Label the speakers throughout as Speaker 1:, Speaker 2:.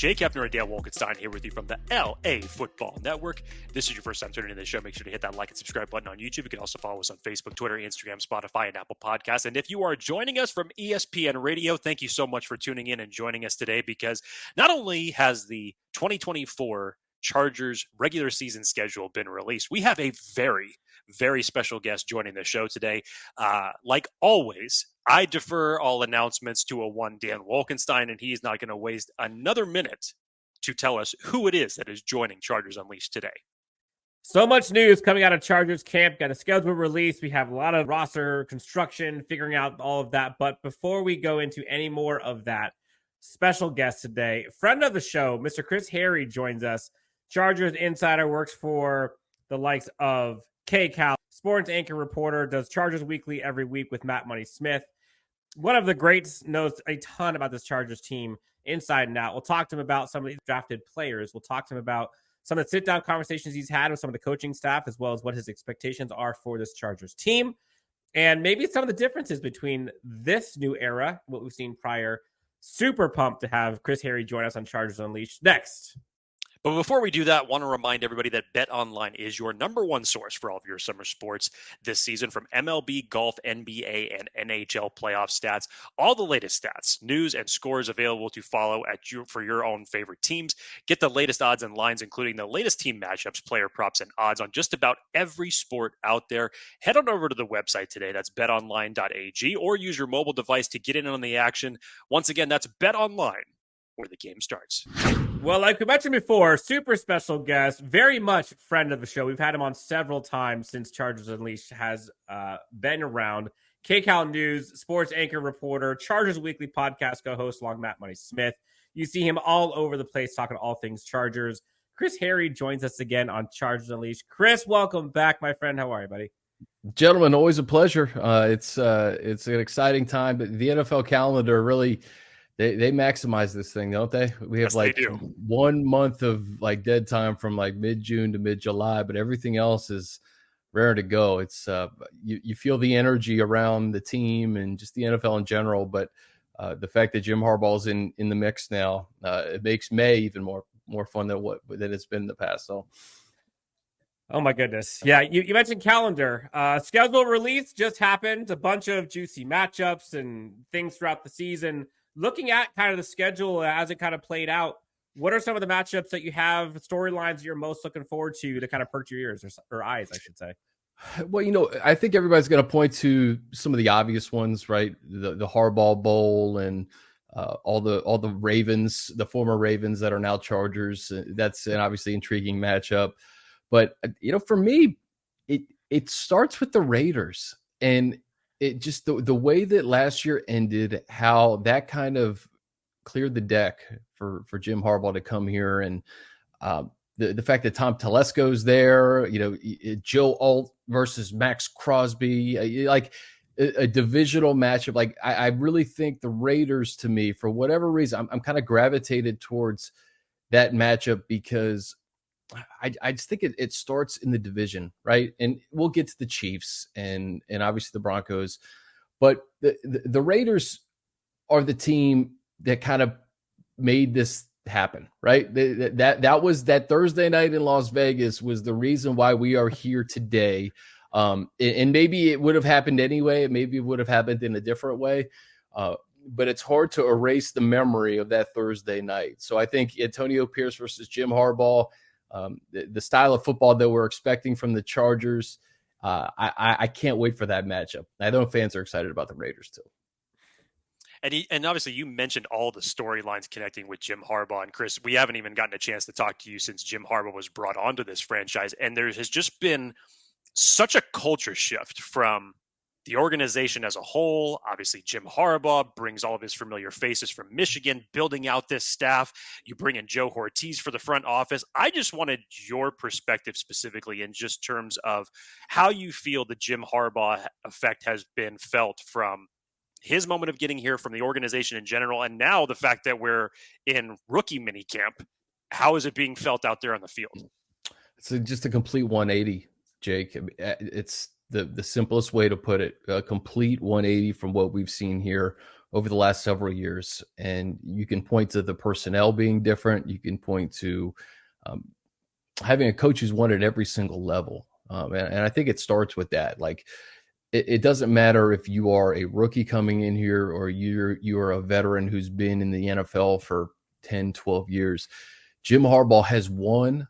Speaker 1: Jake Hefner and Dale Wolkenstein here with you from the LAFB Network. If this is your first time tuning in to the show, make sure to hit that like and subscribe button on YouTube. You can also follow us on Facebook, Twitter, Instagram, Spotify, and Apple Podcasts. And if you are joining us from ESPN Radio, thank you so much for tuning in and joining us today, because not only has the 2024 Chargers regular season schedule been released, we have a very special guest joining the show today. Like always, I defer all announcements to Dan Wolkenstein, and he's not going to waste another minute to tell us who it is that is joining Chargers Unleashed today.
Speaker 2: So much news coming out of Chargers camp. Got a schedule release. We have a lot of roster construction, figuring out all of that. But before we go into any more of that, special guest today, friend of the show, Mr. Chris Hayre joins us. Chargers insider, works for the likes of KCal, sports anchor reporter, does Chargers Weekly every week with Matt Money Smith. One of the greats, knows a ton about this Chargers team inside and out. We'll talk to him about some of these drafted players. We'll talk to him about some of the sit-down conversations he's had with some of the coaching staff, as well as what his expectations are for this Chargers team, and maybe some of the differences between this new era, what we've seen prior. Super pumped to have Chris Hayre join us on Chargers Unleashed next.
Speaker 1: But before we do that, I want to remind everybody that BetOnline is your number one source for all of your summer sports this season, from MLB, golf, NBA, and NHL playoff stats. All the latest stats, news, and scores available to follow for your own favorite teams. Get the latest odds and lines, including the latest team matchups, player props, and odds on just about every sport out there. Head on over to the website today. That's betonline.ag, or use your mobile device to get in on the action. Once again, that's BetOnline, where the game starts.
Speaker 2: Well, like we mentioned before, super special guest, very much friend of the show. We've had him on several times since Chargers Unleashed has been around. KCal News, sports anchor reporter, Chargers Weekly podcast co-host along Matt Money Smith. You see him all over the place talking all things Chargers. Chris Hayre joins us again on Chargers Unleashed. Chris, welcome back, my friend. How are you, buddy?
Speaker 3: Gentlemen, always a pleasure. It's an exciting time, but the NFL calendar really – They maximize this thing, don't they? We have 1 month of dead time from mid-June to mid-July, but everything else is rare to go. It's you feel the energy around the team and just the NFL in general, but the fact that Jim Harbaugh's in the mix now, it makes May even more fun than it's been in the past. So.
Speaker 2: Oh my goodness. Yeah, you mentioned calendar. Schedule release just happened. A bunch of juicy matchups and things throughout the season. Looking at kind of the schedule as it kind of played out, what are some of the matchups that you have, storylines you're most looking forward to kind of perk your ears or eyes, I should say?
Speaker 3: Well, I think everybody's going to point to some of the obvious ones, right? The Harbaugh Bowl and all the Ravens, the former Ravens that are now Chargers. That's an obviously intriguing matchup. But, for me, it starts with the Raiders. And it just the way that last year ended, how that kind of cleared the deck for Jim Harbaugh to come here, and the fact that Tom Telesco's there, Joe Alt versus Max Crosby, a divisional matchup. I really think the Raiders, to me, for whatever reason, I'm kind of gravitated towards that matchup because I just think it starts in the division, right? And we'll get to the Chiefs and obviously the Broncos, but the Raiders are the team that kind of made this happen, right? That was that Thursday night in Las Vegas was the reason why we are here today. And maybe it would have happened anyway. Maybe it would have happened in a different way. But it's hard to erase the memory of that Thursday night. So I think Antonio Pierce versus Jim Harbaugh, the style of football that we're expecting from the Chargers, I can't wait for that matchup. I know fans are excited about the Raiders too.
Speaker 1: And obviously you mentioned all the storylines connecting with Jim Harbaugh. And Chris, we haven't even gotten a chance to talk to you since Jim Harbaugh was brought onto this franchise. And there has just been such a culture shift from the organization as a whole. Obviously, Jim Harbaugh brings all of his familiar faces from Michigan, building out this staff. You bring in Joe Ortiz for the front office. I just wanted your perspective specifically in just terms of how you feel the Jim Harbaugh effect has been felt from his moment of getting here, from the organization in general, and now the fact that we're in rookie minicamp. How is it being felt out there on the field?
Speaker 3: It's just a complete 180, Jake. It's the simplest way to put it, a complete 180 from what we've seen here over the last several years. And you can point to the personnel being different. You can point to having a coach who's won at every single level. And I think it starts with that. Like, it doesn't matter if you are a rookie coming in here or you're a veteran who's been in the NFL for 10, 12 years. Jim Harbaugh has won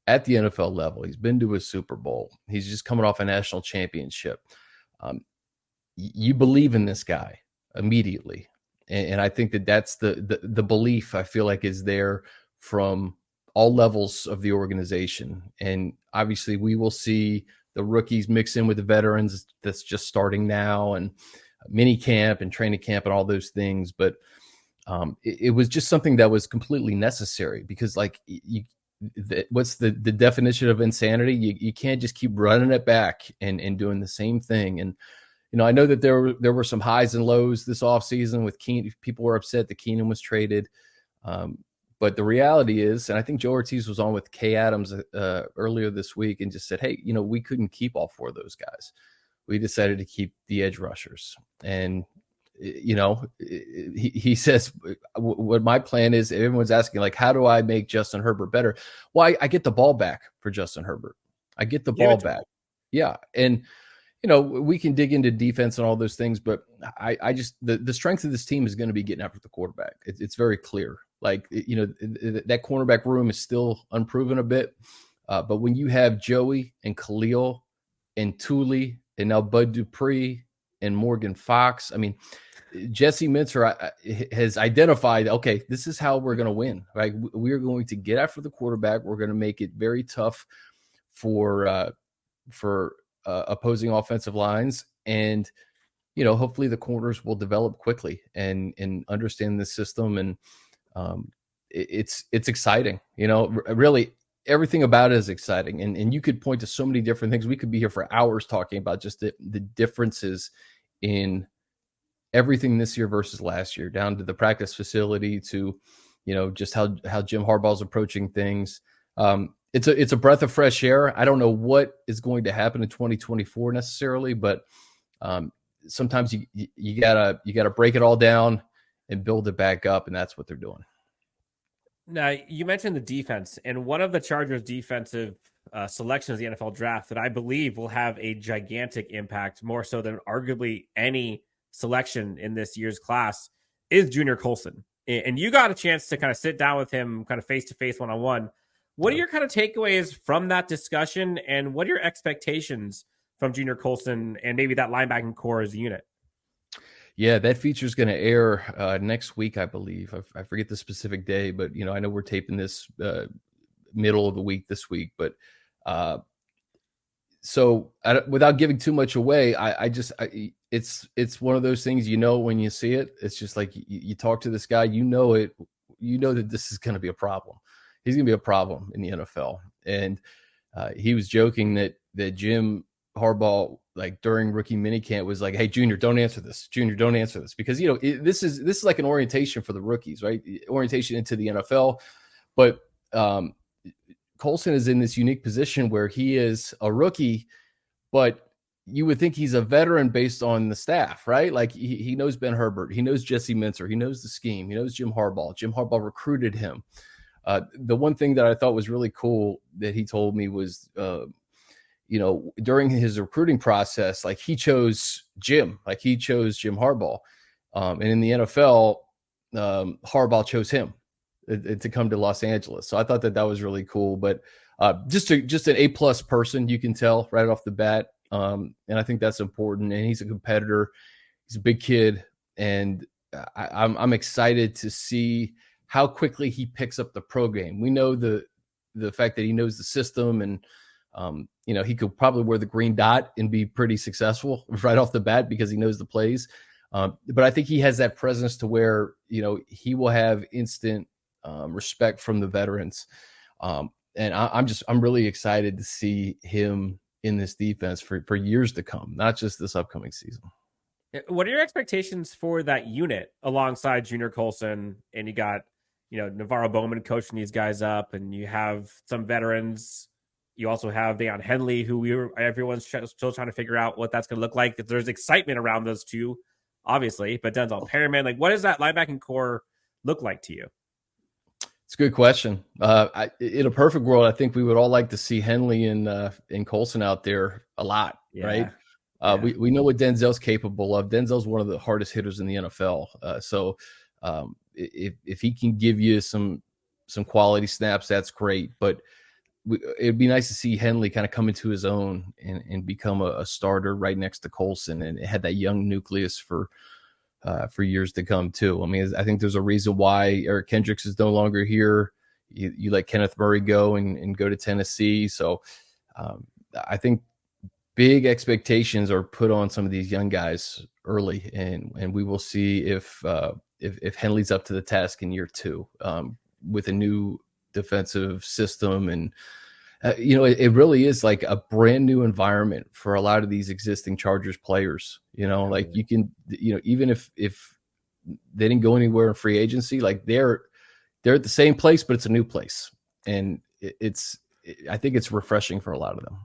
Speaker 3: at the NFL level. He's been to a Super Bowl. He's just coming off a national championship. You believe in this guy immediately. And I think that that's the belief I feel like is there from all levels of the organization. And obviously we will see the rookies mix in with the veterans that's just starting now, and mini camp and training camp and all those things. But it was just something that was completely necessary, because like what's the definition of insanity? You can't just keep running it back and doing the same thing. And, I know that there were some highs and lows this offseason with Keenan. People were upset that Keenan was traded. But the reality is, and I think Joe Ortiz was on with Kay Adams earlier this week and just said, hey, we couldn't keep all four of those guys. We decided to keep the edge rushers. And, he says, what my plan is, everyone's asking, like, how do I make Justin Herbert better? Well, I get the ball back for Justin Herbert. I get the ball back. Yeah. And, we can dig into defense and all those things, but I just, the strength of this team is going to be getting after the quarterback. It's very clear. Like, that cornerback room is still unproven a bit. But when you have Joey and Khalil and Tuli and now Bud Dupree and Morgan Fox, I mean, Jesse Minter has identified, okay, this is how we're going to win, right? We're going to get after the quarterback. We're going to make it very tough for opposing offensive lines. And, hopefully the corners will develop quickly and understand the system. And it's exciting, really everything about it is exciting. And you could point to so many different things. We could be here for hours talking about just the differences in everything this year versus last year, down to the practice facility, to, just how Jim Harbaugh's approaching things. It's a breath of fresh air. I don't know what is going to happen in 2024 necessarily, but sometimes you gotta break it all down and build it back up, and that's what they're doing.
Speaker 2: Now, you mentioned the defense, and one of the Chargers' defensive selections of the NFL draft that I believe will have a gigantic impact, more so than arguably any selection in this year's class, is Junior Colson. And you got a chance to kind of sit down with him kind of face-to-face, one-on-one. What are your kind of takeaways from that discussion, and what are your expectations from Junior Colson and maybe that linebacking core as a unit?
Speaker 3: Yeah, that feature is going to air next week, I believe. I forget the specific day, but I know we're taping this middle of the week this week. But without giving too much away, it's one of those things, when you see it. It's just like you talk to this guy, that this is going to be a problem. He's going to be a problem in the NFL. And he was joking that Jim Harbaugh, like during rookie minicamp, was like, hey, Junior, don't answer this. Junior, don't answer this. Because, this is like an orientation for the rookies, right? Orientation into the NFL. But Coulson is in this unique position where he is a rookie, but you would think he's a veteran based on the staff, right? Like he knows Ben Herbert. He knows Jesse Minter. He knows the scheme. He knows Jim Harbaugh. Jim Harbaugh recruited him. The one thing that I thought was really cool that he told me was, during his recruiting process, like he chose Jim Harbaugh. And in the NFL, Harbaugh chose him to come to Los Angeles. So I thought that was really cool. But just an A+ person, you can tell right off the bat. And I think that's important. And he's a competitor. He's a big kid. And I'm excited to see how quickly he picks up the pro game. We know the fact that he knows the system, and he could probably wear the green dot and be pretty successful right off the bat because he knows the plays. But I think he has that presence to where, he will have instant respect from the veterans. And I'm really excited to see him in this defense for years to come, not just this upcoming season.
Speaker 2: What are your expectations for that unit alongside Junior Colson? And you got, Navarro Bowman coaching these guys up, and you have some veterans. You also have Deon Henley, who everyone's still trying to figure out what that's going to look like. There's excitement around those two obviously, but Denzel Perryman. Like, what does that linebacking core look like to you?
Speaker 3: It's a good question. In a perfect world, I think we would all like to see Henley and Coulson out there a lot, right? We know what Denzel's capable of. Denzel's one of the hardest hitters in the NFL. So if he can give you some quality snaps, that's great. But it'd be nice to see Henley kind of come into his own and become a starter right next to Coulson, and had that young nucleus for years to come too. I mean, I think there's a reason why Eric Kendricks is no longer here. You let Kenneth Murray go and go to Tennessee. So I think big expectations are put on some of these young guys early, and we will see if Henley's up to the task in year 2 with a new defensive system. And it really is like a brand new environment for a lot of these existing Chargers players. Like you can, even if they didn't go anywhere in free agency, like they're at the same place, but it's a new place, and I think it's refreshing for a lot of them.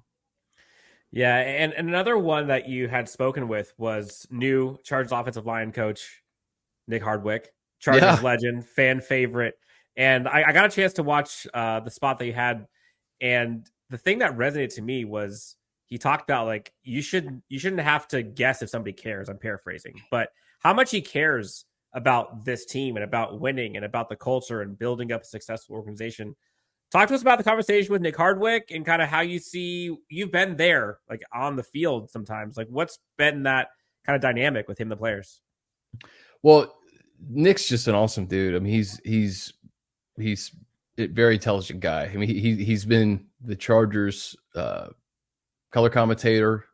Speaker 2: Yeah, and another one that you had spoken with was new Chargers offensive line coach Nick Hardwick, Chargers legend, fan favorite. And I got a chance to watch the spot that you had, and the thing that resonated to me was he talked about, like, you shouldn't have to guess if somebody cares. I'm paraphrasing, but how much he cares about this team and about winning and about the culture and building up a successful organization. Talk to us about the conversation with Nick Hardwick and kind of how you've been there, like on the field sometimes. Like, what's been that kind of dynamic with him and the players?
Speaker 3: Well, Nick's just an awesome dude. I mean, he's a very intelligent guy. I mean, he's been the Chargers color commentator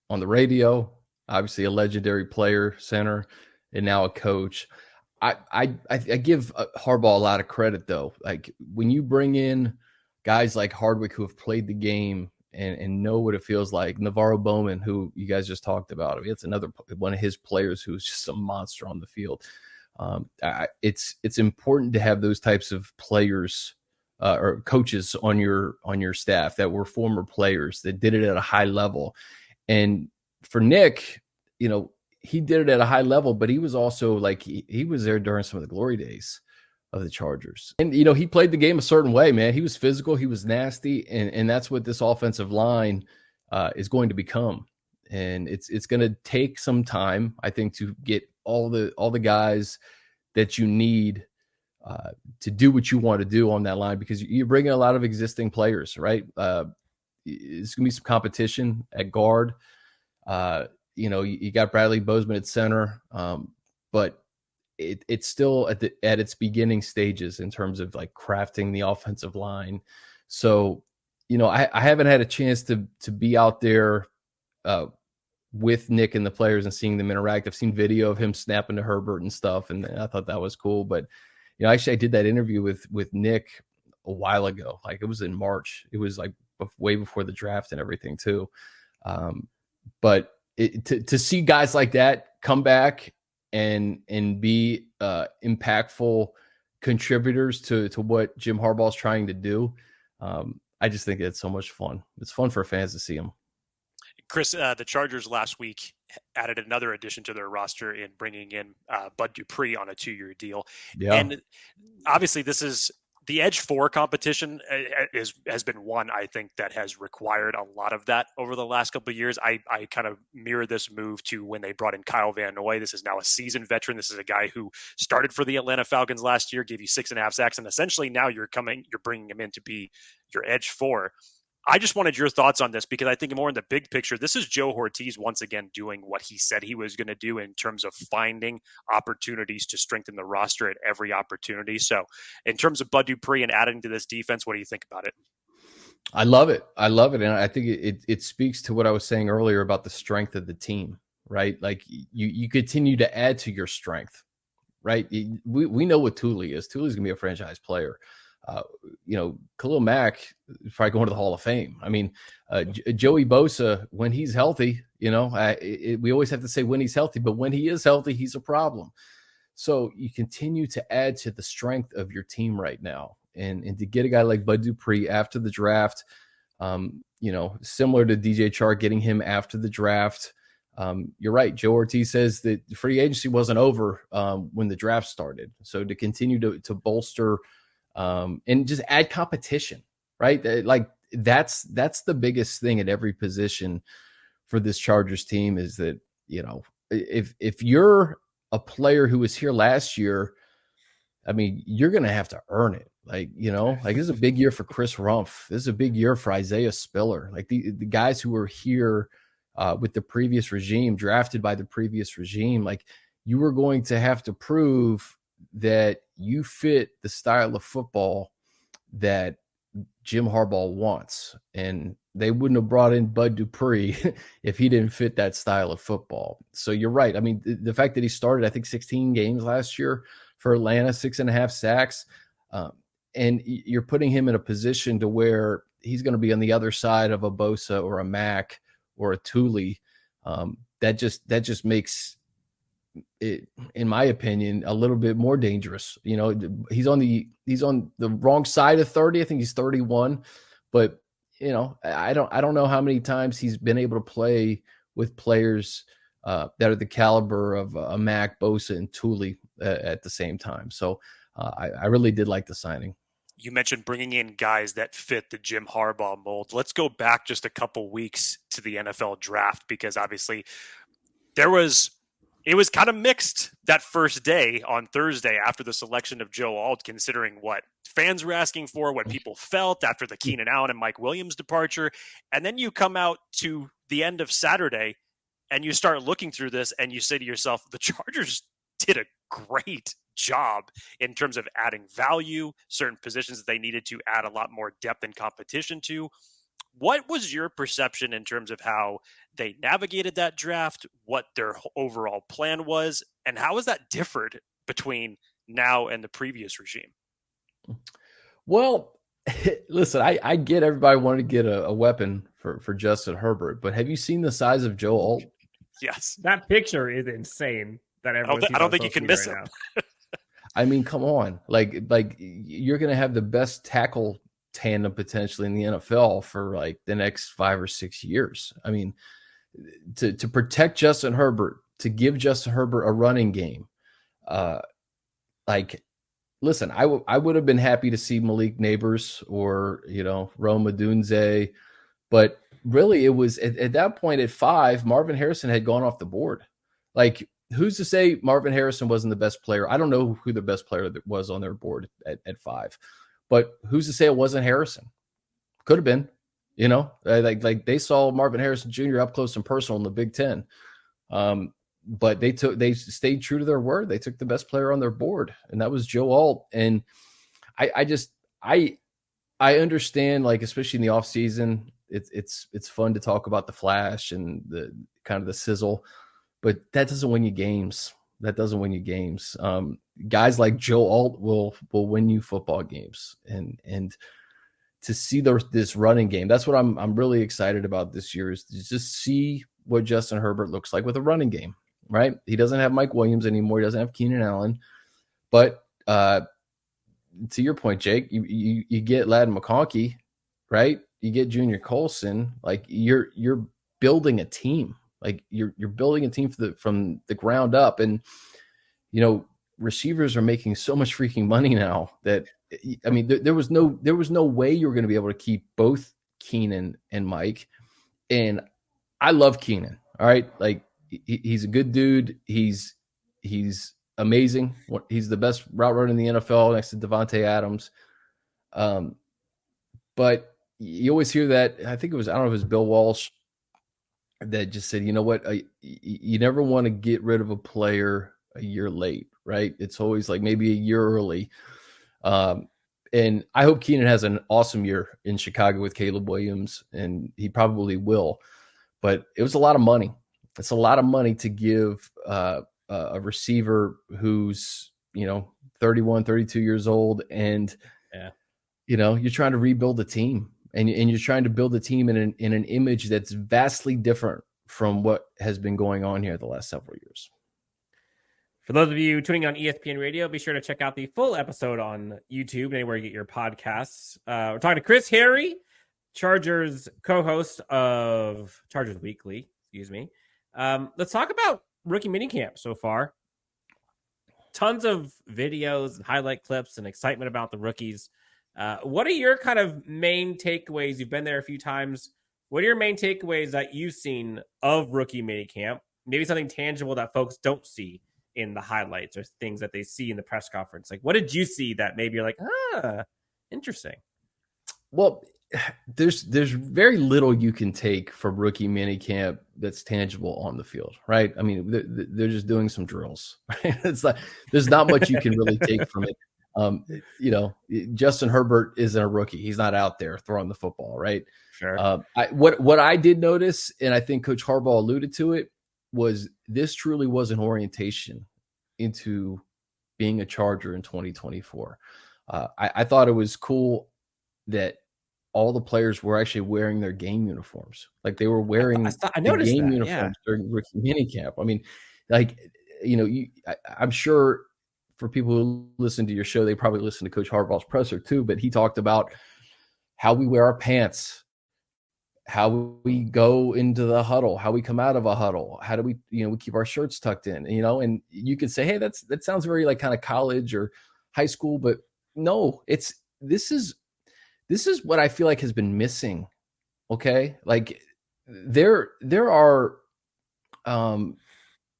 Speaker 3: on the radio, obviously a legendary player, center, and now a coach. I give Harbaugh a lot of credit, though. Like, when you bring in guys like Hardwick who have played the game and know what it feels like, Navarro Bowman, who you guys just talked about, I mean, it's another one of his players who's just a monster on the field. It's important to have those types of players or coaches on your staff that were former players that did it at a high level. And for Nick, he did it at a high level, but he was also like, he was there during some of the glory days of the Chargers. And, he played the game a certain way, man. He was physical, he was nasty. And that's what this offensive line is going to become. And it's going to take some time, I think, to get all the guys that you need to do what you want to do on that line, because you're bringing a lot of existing players, right? It's going to be some competition at guard. You got Bradley Bozeman at center, but it's still at its beginning stages in terms of like crafting the offensive line. So, I haven't had a chance to be out there with Nick and the players and seeing them interact. I've seen video of him snapping to Herbert and stuff, and I thought that was cool. But actually, I did that interview with Nick a while ago. Like, it was in March. It was like way before the draft and everything too. But to see guys like that come back and be impactful contributors to what Jim Harbaugh is trying to do, I just think it's so much fun. It's fun for fans to see him.
Speaker 1: Chris, the Chargers last week added another addition to their roster in bringing in Bud Dupree on a 2-year deal. Yeah. And obviously this is the edge 4 competition has been one, I think, that has required a lot of that over the last couple of years. I kind of mirror this move to when they brought in Kyle Van Noy. This is now a seasoned veteran. This is a guy who started for the Atlanta Falcons last year, gave you 6.5 sacks, and essentially now you're bringing him in to be your edge 4. I just wanted your thoughts on this, because I think more in the big picture, this is Joe Ortiz once again doing what he said he was going to do in terms of finding opportunities to strengthen the roster at every opportunity. So in terms of Bud Dupree and adding to this defense, what do you think about it?
Speaker 3: I love it. And I think it speaks to what I was saying earlier about the strength of the team, right? Like you continue to add to your strength, right? We know what Tuli is. Tuli's going to be a franchise player. Khalil Mack is probably going to the Hall of Fame. I mean, Joey Bosa, when he's healthy, we always have to say when he's healthy, but when he is healthy, he's a problem. So you continue to add to the strength of your team right now. And to get a guy like Bud Dupree after the draft, similar to DJ Chark, getting him after the draft, You're right. Joe Ortiz says that free agency wasn't over when the draft started. So to continue to bolster and just add competition, right? Like that's the biggest thing at every position for this Chargers team is that, if you're a player who was here last year, I mean, you're going to have to earn it. Like, this is a big year for Chris Rumph. This is a big year for Isaiah Spiller. Like the guys who were here with the previous regime, drafted by the previous regime, like you were going to have to prove that you fit the style of football that Jim Harbaugh wants. And they wouldn't have brought in Bud Dupree if he didn't fit that style of football. So you're right. I mean, the fact that he started, I think, 16 games last year for Atlanta, 6.5 sacks, and you're putting him in a position to where he's going to be on the other side of a Bosa or a Mack or a Tuli. That just makes it, in my opinion, a little bit more dangerous. He's on the wrong side of 30. I think he's 31, but I don't know how many times he's been able to play with players that are the caliber of a Mack, Bosa, and Tuli at the same time. So I really did like the signing.
Speaker 1: You mentioned bringing in guys that fit the Jim Harbaugh mold. Let's go back just a couple weeks to the NFL draft, because obviously it was kind of mixed that first day on Thursday after the selection of Joe Alt, considering what fans were asking for, what people felt after the Keenan Allen and Mike Williams departure. And then you come out to the end of Saturday and you start looking through this and you say to yourself, the Chargers did a great job in terms of adding value, certain positions that they needed to add a lot more depth and competition to. What was your perception in terms of how they navigated that draft, what their overall plan was, and how is that differed between now and the previous regime?
Speaker 3: Well, listen, I get everybody wanted to get a weapon for Justin Herbert, but have you seen the size of Joe Alt?
Speaker 1: Yes.
Speaker 2: That picture is insane. That
Speaker 1: I don't think you can miss him.
Speaker 3: I mean, come on. Like you're going to have the best tackle tandem potentially in the NFL for like the next 5 or 6 years. I mean, to protect Justin Herbert, to give Justin Herbert a running game. Listen, I would have been happy to see Malik Neighbors or, Rome Odunze, but really it was at that point at 5, Marvin Harrison had gone off the board. Like, who's to say Marvin Harrison wasn't the best player? I don't know who the best player that was on their board at 5, but who's to say it wasn't Harrison? Could have been, like they saw Marvin Harrison Jr. up close and personal in the Big Ten. But they stayed true to their word. They took the best player on their board, and that was Joe Alt. And I understand, like, especially in the off season, it's fun to talk about the flash and the kind of the sizzle, but that doesn't win you games. Guys like Joe Alt will win you football games, and to see this running game, that's what I'm really excited about this year, is to just see what Justin Herbert looks like with a running game. Right? He doesn't have Mike Williams anymore. He doesn't have Keenan Allen. But to your point, Jake, you get Ladd McConkey, right? You get Junior Colson. Like you're building a team. Like you're building a team from the ground up. And receivers are making so much freaking money now that, I mean, there was no way you were going to be able to keep both Keenan and Mike. And I love Keenan. All right, like. He's a good dude. He's amazing. He's the best route runner in the NFL next to Devontae Adams. But you always hear that. I think I don't know if it was Bill Walsh that just said, you know what? You never want to get rid of a player a year late, right? It's always like maybe a year early. And I hope Keenan has an awesome year in Chicago with Caleb Williams, and he probably will. But it was a lot of money. It's a lot of money to give a receiver who's, 31, 32 years old. And, you're trying to rebuild a team, and you're trying to build a team in an image that's vastly different from what has been going on here the last several years.
Speaker 2: For those of you tuning on ESPN Radio, be sure to check out the full episode on YouTube, anywhere you get your podcasts. We're talking to Chris Hayre, Chargers co-host of Chargers Weekly, Let's talk about rookie minicamp so far. Tons of videos and highlight clips and excitement about the rookies. What are your kind of main takeaways? You've been there a few times. What are your main takeaways that you've seen of rookie minicamp? Maybe something tangible that folks don't see in the highlights or things that they see in the press conference. Like, what did you see that maybe you're like, interesting?
Speaker 3: Well, there's very little you can take from rookie minicamp that's tangible on the field, right? I mean, they're just doing some drills. Right? It's like there's not much you can really take from it. Justin Herbert isn't a rookie; he's not out there throwing the football, right?
Speaker 2: Sure.
Speaker 3: What I did notice, and I think Coach Harbaugh alluded to it, was this truly was an orientation into being a Charger in 2024. I thought it was cool that all the players were actually wearing their game uniforms. Like they were wearing
Speaker 2: I noticed
Speaker 3: game
Speaker 2: that,
Speaker 3: uniforms during rookie minicamp. I mean, I'm sure for people who listen to your show, they probably listen to Coach Harbaugh's presser too, but he talked about how we wear our pants, how we go into the huddle, how we come out of a huddle, how do we keep our shirts tucked in, and you could say, hey, that sounds very like kind of college or high school, but no, this is what I feel like has been missing. Okay. Like there are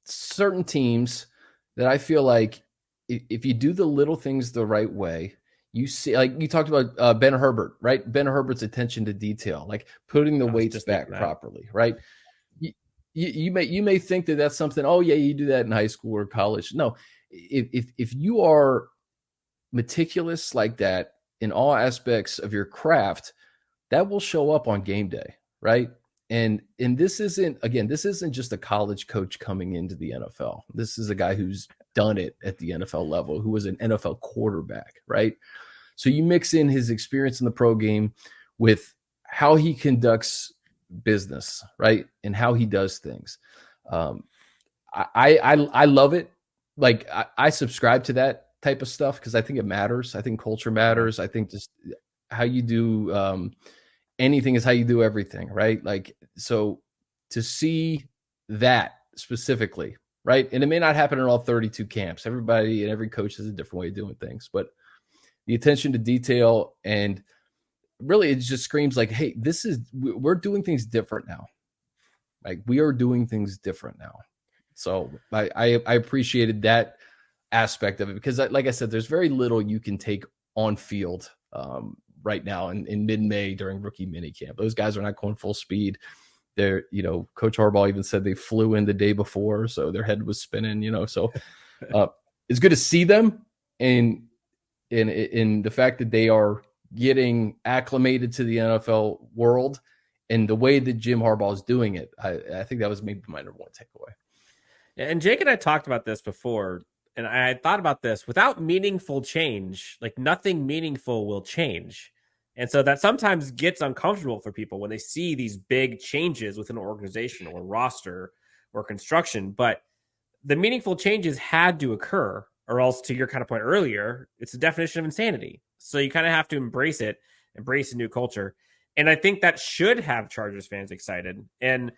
Speaker 3: certain teams that I feel like if you do the little things the right way, you see, like you talked about Ben Herbert, right? Ben Herbert's attention to detail, like putting the weights back properly, right? You may think that that's something, oh yeah, you do that in high school or college. No, if you are meticulous like that in all aspects of your craft, that will show up on game day, right? And this isn't just a college coach coming into the NFL. This is a guy who's done it at the NFL level, who was an NFL quarterback, right? So you mix in his experience in the pro game with how he conducts business, right? And how he does things. I love it. Like I subscribe to that type of stuff because I think it matters. I think culture matters. I think just how you do anything is how you do everything, right? Like, so to see that specifically, right? And it may not happen in all 32 camps. Everybody and every coach has a different way of doing things, but the attention to detail, and really it just screams like, hey, we're doing things different now. Like we are doing things different now. So I appreciated that aspect of it because, like I said, there's very little you can take on field right now in mid-May during rookie minicamp. Those guys are not going full speed. They're, Coach Harbaugh even said they flew in the day before, so their head was spinning, so it's good to see them and in the fact that they are getting acclimated to the NFL world and the way that Jim Harbaugh is doing it. I think that was maybe my number one takeaway.
Speaker 2: And Jake and I talked about this before, and I thought about this. Without meaningful change, like nothing meaningful will change. And so that sometimes gets uncomfortable for people when they see these big changes within an organization or roster or construction. But the meaningful changes had to occur, or else, to your kind of point earlier, it's the definition of insanity. So you kind of have to embrace it, embrace a new culture. And I think that should have Chargers fans excited. And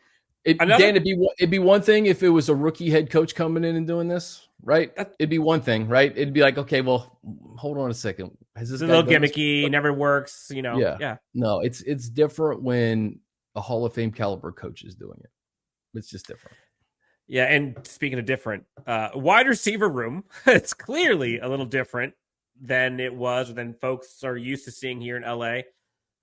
Speaker 3: Dan, it'd be one thing if it was a rookie head coach coming in and doing this, right? It'd be one thing, right? It'd be like, okay, well, hold on a second.
Speaker 2: It's a little gimmicky, never works,
Speaker 3: Yeah. No, it's different when a Hall of Fame caliber coach is doing it. It's just different.
Speaker 2: Yeah, and speaking of different, wide receiver room, it's clearly a little different than it was, or than folks are used to seeing here in LA.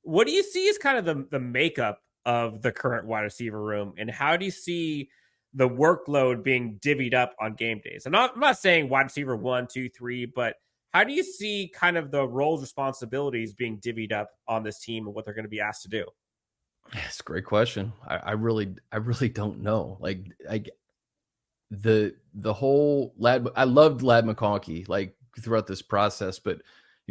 Speaker 2: What do you see as kind of the makeup of the current wide receiver room, and how do you see the workload being divvied up on game days? I'm not saying wide receiver 1, 2, 3, but how do you see kind of the roles, responsibilities being divvied up on this team and what they're going to be asked to do?
Speaker 3: That's a great question. I really don't know. Like the whole Ladd, I loved Ladd McConkey like throughout this process, but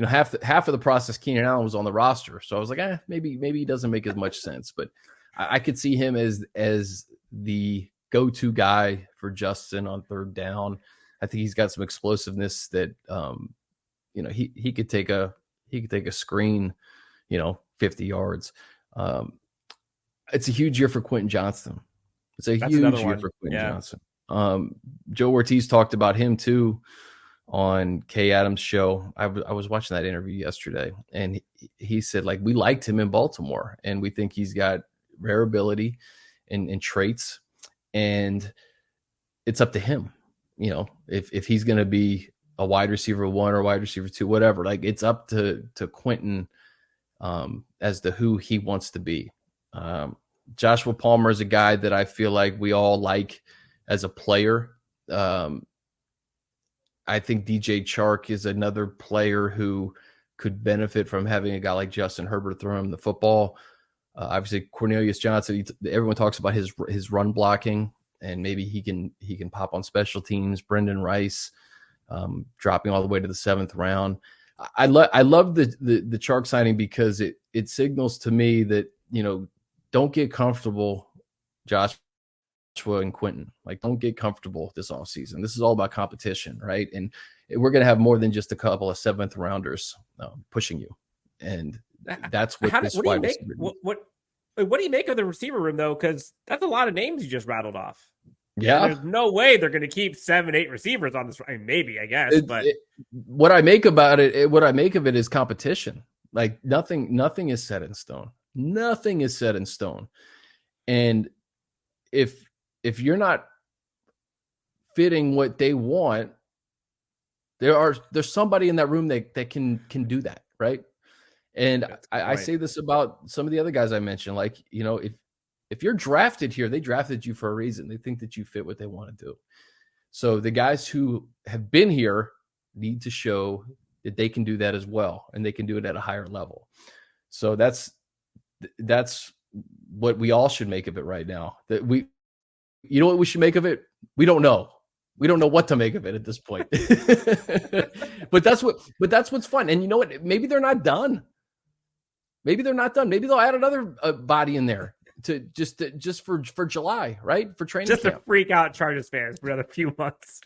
Speaker 3: half of the process, Keenan Allen was on the roster, so I was like, maybe he doesn't make as much sense. But I could see him as the go-to guy for Justin on third down. I think he's got some explosiveness that he could take a screen, 50 yards. It's a huge year for Quentin Johnston. It's a
Speaker 2: That's
Speaker 3: huge
Speaker 2: another
Speaker 3: year
Speaker 2: one.
Speaker 3: for Quentin
Speaker 2: Yeah.
Speaker 3: Johnston. Joe Ortiz talked about him too on Kay Adams' show. I was watching that interview yesterday, and he said, like, we liked him in Baltimore, and we think he's got rare ability and traits, and it's up to him. You know, if he's going to be a wide receiver 1 or wide receiver 2, whatever, like, it's up to Quentin as to who he wants to be. Joshua Palmer is a guy that I feel like we all like as a player. I think DJ Chark is another player who could benefit from having a guy like Justin Herbert throw him the football. Obviously, Cornelius Johnson, everyone talks about his run blocking, and maybe he can pop on special teams. Brenden Rice, dropping all the way to the 7th round. I love the Chark signing because it signals to me that, you know, don't get comfortable, Joshua and Quentin. Like, don't get comfortable this offseason. This is all about competition, right? And we're going to have more than just a couple of 7th rounders pushing you, and that's what this wide receiver.
Speaker 2: What do you make of the receiver room though? Because that's a lot of names you just rattled off.
Speaker 3: Yeah,
Speaker 2: and there's no way they're going to keep 7-8 receivers on this. I mean, maybe, I guess, but
Speaker 3: what I make of it is competition. Like, nothing is set in stone. Nothing is set in stone. And if you're not fitting what they want, there's somebody in that room that can do that, right? And I say this about some of the other guys I mentioned. Like, you know, if you're drafted here, they drafted you for a reason. They think that you fit what they want to do. So the guys who have been here need to show that they can do that as well, and they can do it at a higher level. So that's what we all should make of it right now. You know what we should make of it? We don't know. We don't know what to make of it at this point. but that's what's fun. And you know what? Maybe they're not done. Maybe they're not done. Maybe they'll add another body in there to just for July, right? For training
Speaker 2: just
Speaker 3: camp.
Speaker 2: To freak out Chargers fans for another few months.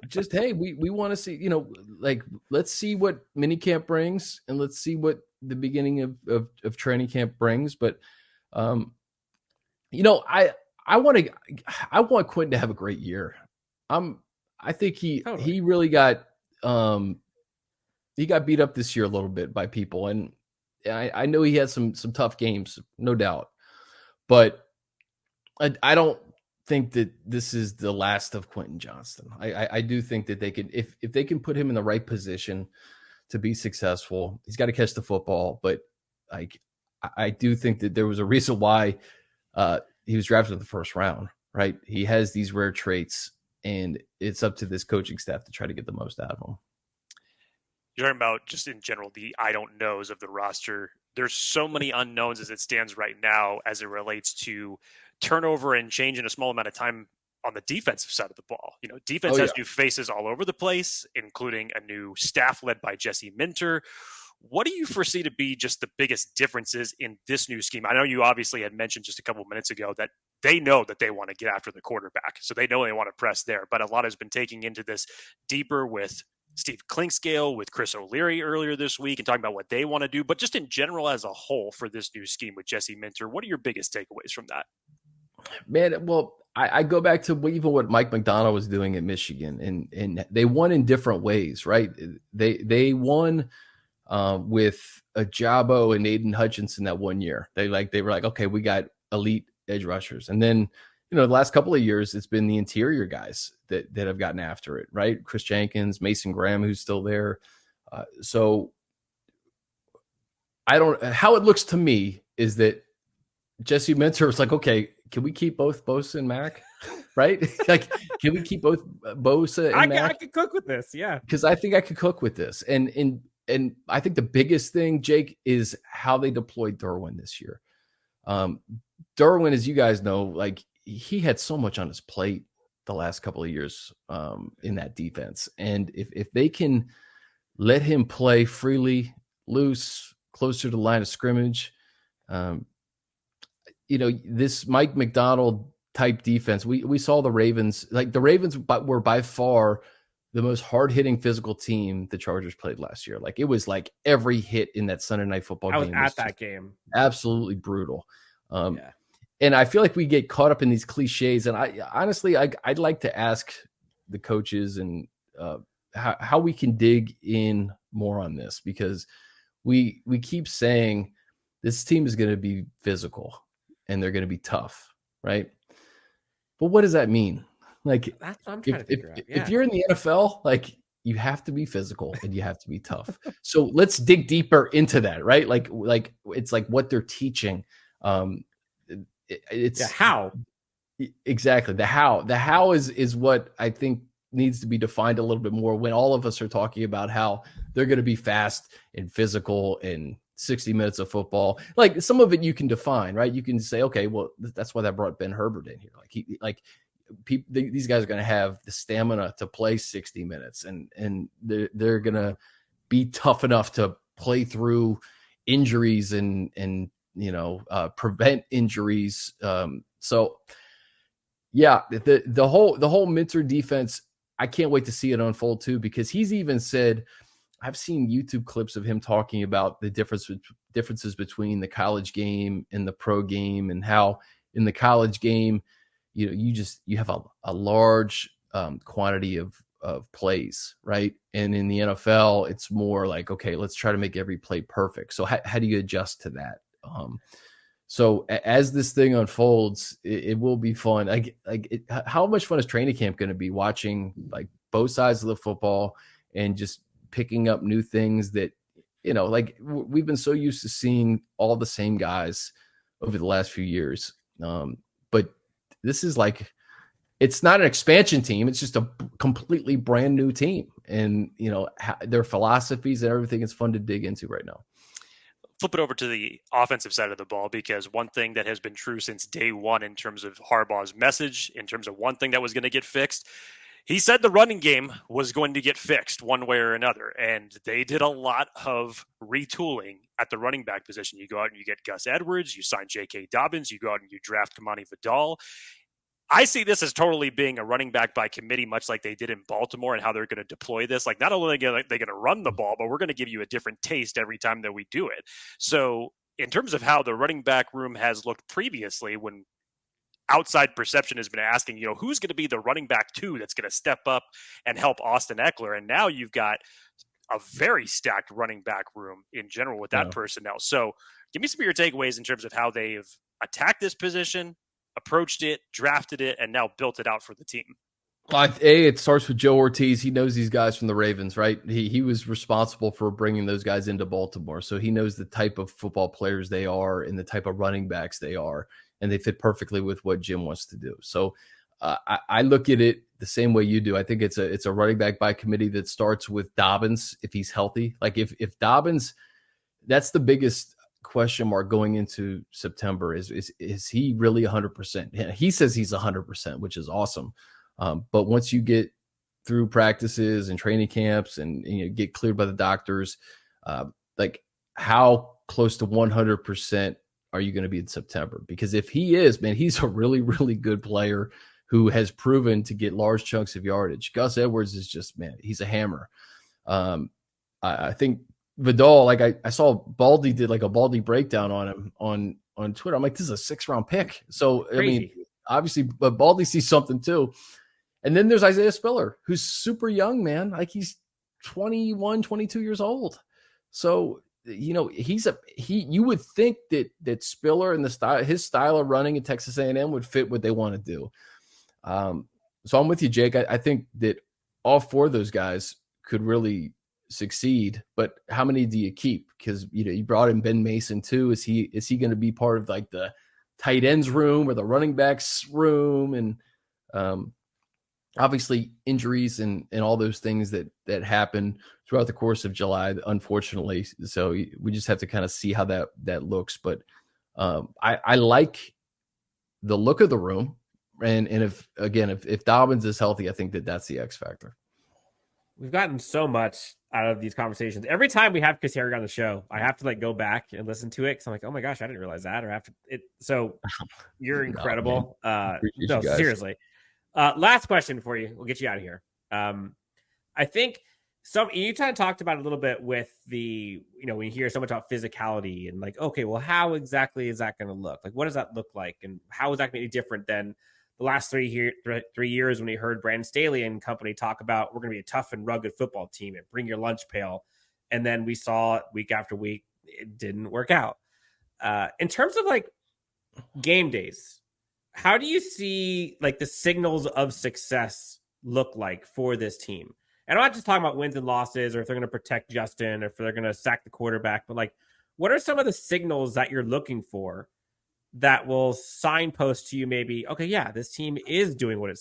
Speaker 3: Just, hey, we want to see, you know, like, let's see what minicamp brings, and let's see what the beginning of training camp brings. But you know, I want Quentin to have a great year. I think he really got beat up this year a little bit by people, and I know he had some tough games, no doubt. But I don't think that this is the last of Quentin Johnston. I do think that they could, if they can put him in the right position to be successful, he's got to catch the football. But I do think that there was a reason why he was drafted in the 1st round, right? He has these rare traits, and it's up to this coaching staff to try to get the most out of him.
Speaker 1: You're talking about just in general, the I don't knows of the roster. There's so many unknowns as it stands right now as it relates to turnover and change in a small amount of time on the defensive side of the ball. You know, defense has new faces all over the place, including a new staff led by Jesse Minter. What do you foresee to be just the biggest differences in this new scheme? I know you obviously had mentioned just a couple of minutes ago that they know that they want to get after the quarterback, so they know they want to press there. But a lot has been taking into this deeper with Steve Clinkscale, with Chris O'Leary earlier this week, and talking about what they want to do. But just in general as a whole for this new scheme with Jesse Minter, what are your biggest takeaways from that?
Speaker 3: Man, well, I go back to even what Mike McDonald was doing at Michigan, and they won in different ways, right? They won with Ajabo and Aiden Hutchinson that one year. They were like, okay, we got elite edge rushers, and then, you know, the last couple of years, it's been the interior guys that have gotten after it, right? Chris Jenkins, Mason Graham, who's still there. So how it looks to me is that Jesse Minter was like, okay, can we keep both Bosa and Mack? Right? Like, can we keep both Bosa and Mack?
Speaker 2: I could cook with this, yeah.
Speaker 3: Because I think I could cook with this. And I think the biggest thing, Jake, is how they deployed Derwin this year. Derwin, as you guys know, like, he had so much on his plate the last couple of years in that defense. And if they can let him play freely, loose, closer to the line of scrimmage, you know, this Mike McDonald type defense, we saw the Ravens, like, the Ravens were by far the most hard-hitting physical team the Chargers played last year. Like, it was like every hit in that Sunday Night Football game.
Speaker 2: I was at that game.
Speaker 3: Absolutely brutal. And I feel like we get caught up in these cliches. And I honestly, I'd like to ask the coaches and how we can dig in more on this, because we keep saying this team is going to be physical and they're going to be tough, right? But what does that mean? Like,
Speaker 2: that's what I'm trying to figure out. Yeah.
Speaker 3: If you're in the NFL, like, you have to be physical and you have to be tough. So let's dig deeper into that, right? Like it's like what they're teaching. It's
Speaker 2: how
Speaker 3: exactly the how is what I think needs to be defined a little bit more, when all of us are talking about how they're going to be fast and physical in 60 minutes of football. Like, some of it you can define, right? You can say, okay, well, that's why that brought Ben Herbert in here. These guys are going to have the stamina to play 60 minutes, and they're going to be tough enough to play through injuries and prevent injuries. So yeah, the whole Minter defense, I can't wait to see it unfold too, because he's even said, I've seen YouTube clips of him talking about the differences between the college game and the pro game, and how in the college game, you have a large quantity of plays, right? And in the NFL, it's more like, okay, let's try to make every play perfect. So how do you adjust to that? So as this thing unfolds, it will be fun. How much fun is training camp going to be, watching like both sides of the football and just picking up new things that, we've been so used to seeing all the same guys over the last few years. But this is like, it's not an expansion team. It's just a completely brand new team. And, their philosophies and everything is fun to dig into right now.
Speaker 1: Flip it over to the offensive side of the ball, because one thing that has been true since day one in terms of Harbaugh's message, in terms of one thing that was going to get fixed, he said the running game was going to get fixed one way or another. And they did a lot of retooling at the running back position. You go out and you get Gus Edwards, you sign J.K. Dobbins, you go out and you draft Kimani Vidal. I see this as totally being a running back by committee, much like they did in Baltimore, and how they're going to deploy this. Like, not only are they going to run the ball, but we're going to give you a different taste every time that we do it. So in terms of how the running back room has looked previously, when outside perception has been asking, who's going to be the running back two that's going to step up and help Austin Eckler? And now you've got a very stacked running back room in general with that personnel. So give me some of your takeaways in terms of how they've attacked this position, approached it, drafted it, and now built it out for the team.
Speaker 3: It starts with Joe Ortiz. He knows these guys from the Ravens, right? He was responsible for bringing those guys into Baltimore. So he knows the type of football players they are and the type of running backs they are, and they fit perfectly with what Jim wants to do. So I look at it the same way you do. I think it's a running back by committee that starts with Dobbins, if he's healthy. Like, if Dobbins, that's the biggest question mark going into September, is he really 100%? He says he's 100%, which is awesome. But once you get through practices and training camps and get cleared by the doctors, like, how close to 100% are you going to be in September? Because if he is, man, he's a really, really good player who has proven to get large chunks of yardage. Gus Edwards is just, man, he's a hammer. I think Vidal, like, I saw Baldy did like a Baldy breakdown on him on Twitter. I'm like, this is a 6th-round pick. So, crazy. I mean, obviously, but Baldy sees something too. And then there's Isaiah Spiller, who's super young, man. Like, he's 21, 22 years old. So, you would think that Spiller and his style of running at Texas A&M would fit what they want to do. So I'm with you, Jake. I think that all 4 of those guys could really succeed, but how many do you keep? Because you brought in Ben Mason too. Is he going to be part of like the tight ends room or the running backs room? And obviously injuries and all those things that happen throughout the course of July, unfortunately. So we just have to kind of see how that looks. But I like the look of the room. And if Dobbins is healthy, I think that's the X factor.
Speaker 2: We've gotten so much out of these conversations. Every time we have Chris Harrigan on the show, I have to like go back and listen to it because I'm like, oh my gosh, I didn't realize that. Or have to it. So you're incredible. No, seriously. Last question for you. We'll get you out of here. I think You kind of talked about it a little bit with the, we hear so much about physicality and like, okay, well, how exactly is that going to look? Like, what does that look like? And how is that going to be different than the last 3 years when we heard Brandon Staley and company talk about we're going to be a tough and rugged football team and bring your lunch pail. And then we saw week after week, it didn't work out. In terms of like game days, how do you see like the signals of success look like for this team? And I'm not just talking about wins and losses or if they're going to protect Justin or if they're going to sack the quarterback, but like, what are some of the signals that you're looking for that will signpost to you maybe, okay, yeah, this team is doing what it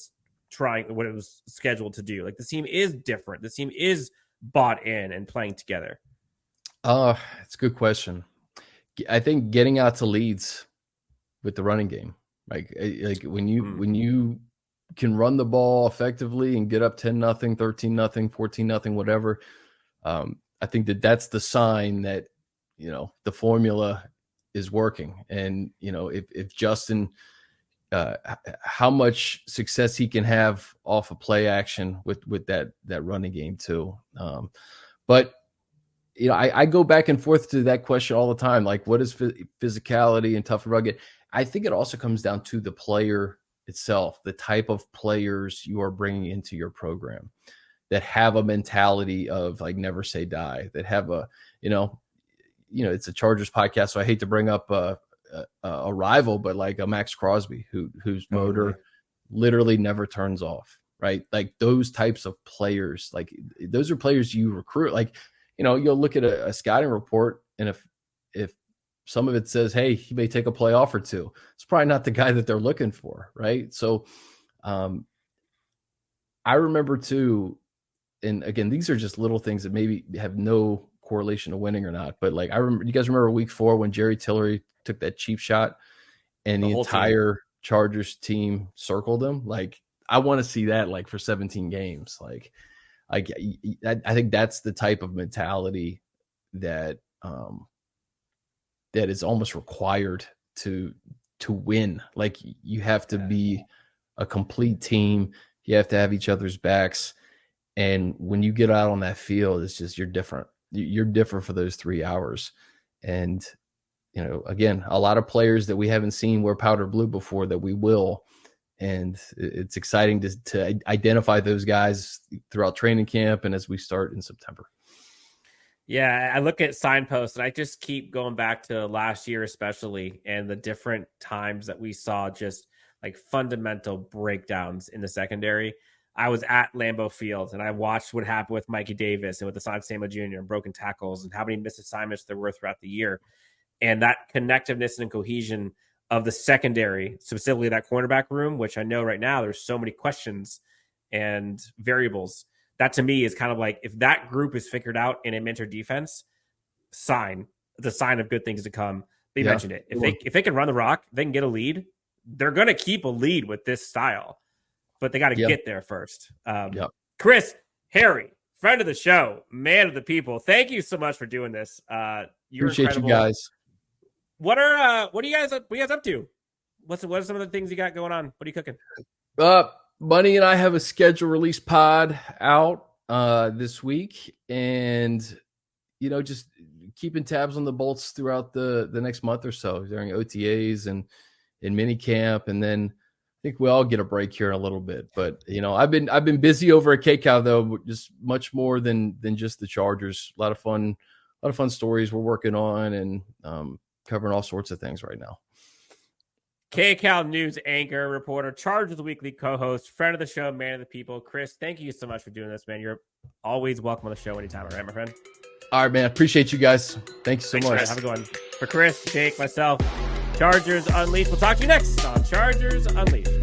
Speaker 2: was scheduled to do. Like this team is different. This team is bought in and playing together.
Speaker 3: It's a good question. I think getting out to leads with the running game, like when you can run the ball effectively and get up 10-0, 13-0, 14-0, whatever. I think that's the sign that, the formula is working. And, if Justin, how much success he can have off of play action with that running game too. But, I go back and forth to that question all the time. Like, what is physicality and tough and rugged? I think it also comes down to the player itself, the type of players you are bringing into your program that have a mentality of like never say die, that have a, it's a Chargers podcast, so I hate to bring up a rival, but like a Max Crosby whose motor literally never turns off, right? Like those types of players, like those are players you recruit. Like, you'll look at a scouting report, and if some of it says, hey, he may take a play off or two, it's probably not the guy that they're looking for, right? So I remember too, and again, these are just little things that maybe have no correlation to winning or not, but like you guys remember week 4 when Jerry Tillery took that cheap shot and the entire Chargers team circled him? Like, I want to see that like for 17 games. Like I think that's the type of mentality that that is almost required to win. Like you have to be a complete team. You have to have each other's backs. And when you get out on that field, it's just, you're different. You're different for those 3 hours. And, again, a lot of players that we haven't seen wear powder blue before that we will. And it's exciting to identify those guys throughout training camp and as we start in September.
Speaker 2: Yeah, I look at signposts and I just keep going back to last year, especially, and the different times that we saw just like fundamental breakdowns in the secondary. I was at Lambeau Field and I watched what happened with Mikey Davis and with Asante Samuel Jr. and broken tackles and how many missed assignments there were throughout the year. And that connectiveness and cohesion of the secondary, specifically that cornerback room, which I know right now there's so many questions and variables. That to me is kind of like, if that group is figured out in a mentor defense, it's a sign of good things to come. But you mentioned it. If they can run the rock, they can get a lead. They're going to keep a lead with this style, but they got to get there first. Chris, Harry, friend of the show, man of the people. Thank you so much for doing this. You're
Speaker 3: Appreciate
Speaker 2: incredible.
Speaker 3: You guys.
Speaker 2: What are you guys up to? What are some of the things you got going on? What are you cooking?
Speaker 3: Bunny and I have a schedule release pod out this week, and just keeping tabs on the Bolts throughout the next month or so during OTAs and in mini camp, and then I think we all get a break here in a little bit. But I've been busy over at KCAL though, just much more than just the Chargers. A lot of fun stories we're working on, and covering all sorts of things right now.
Speaker 2: KCAL News anchor, reporter, Chargers Weekly co-host, friend of the show, man of the people. Chris, thank you so much for doing this, man. You're always welcome on the show anytime, all right, my friend?
Speaker 3: All right, man. Appreciate you guys. Thank you so much.
Speaker 2: Man. Have a good one. For Chris, Jake, myself, Chargers Unleashed. We'll talk to you next on Chargers Unleashed.